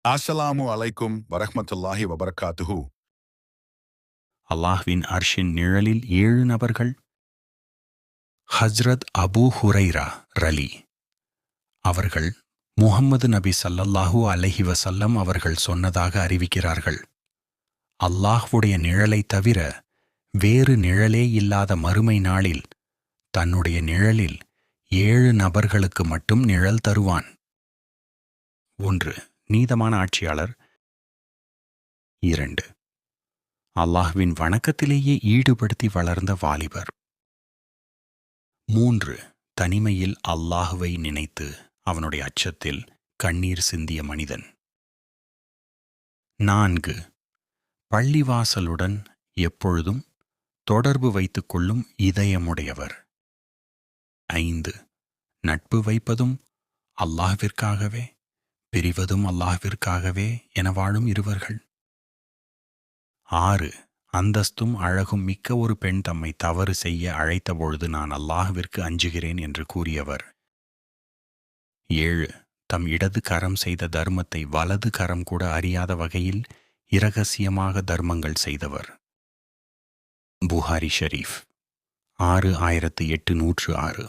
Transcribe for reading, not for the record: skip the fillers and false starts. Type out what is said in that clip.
அஸ்ஸலாமு அலைக்கும் வரஹ்மத்துல்லாஹி வபரகாத்துஹு. அல்லாஹ்வின் அர்ஷின் நிழலில் 7 நபர்கள். ஹஜ்ரத் அபூ ஹுரைரா ரலி அவர்கள் முஹம்மது நபி ஸல்லல்லாஹு அலைஹி வஸல்லம் அவர்கள் சொன்னதாக அறிவிக்கிறார்கள். அல்லாஹ்வுடைய நிழலைத் தவிர வேறு நிழலே இல்லாத மறுமை நாளில் தன்னுடைய நிழலில் 7 நபர்களுக்கு மட்டும் நிழல் தருவான். 1. நீதமான ஆட்சியாளர். 2. அல்லாஹ்வின் வணக்கத்திலேயே ஈடுபடுத்தி வளர்ந்த வாலிபர். 3. தனிமையில் அல்லாஹுவை நினைத்து அவனுடைய அச்சத்தில் கண்ணீர் சிந்திய மனிதன். 4. பள்ளிவாசலுடன் எப்பொழுதும் தொடர்பு வைத்துக் கொள்ளும் இதயமுடையவர். 5. நட்பு வைப்பதும் அல்லாஹ்விற்காகவே பிரிவதும் அல்லாஹ்விற்காகவே என வாழும் இருவர்கள். 6. அந்தஸ்தும் அழகும் மிக்க ஒரு பெண் தம்மை தவறு செய்ய அழைத்தபொழுது நான் அல்லாஹ்விற்கு அஞ்சுகிறேன் என்று கூறியவர். 7. தம் இடது கரம் செய்த தர்மத்தை வலது கரம் கூட அறியாத வகையில் இரகசியமாக தர்மங்கள் செய்தவர். புகாரி ஷரீஃப் 6806.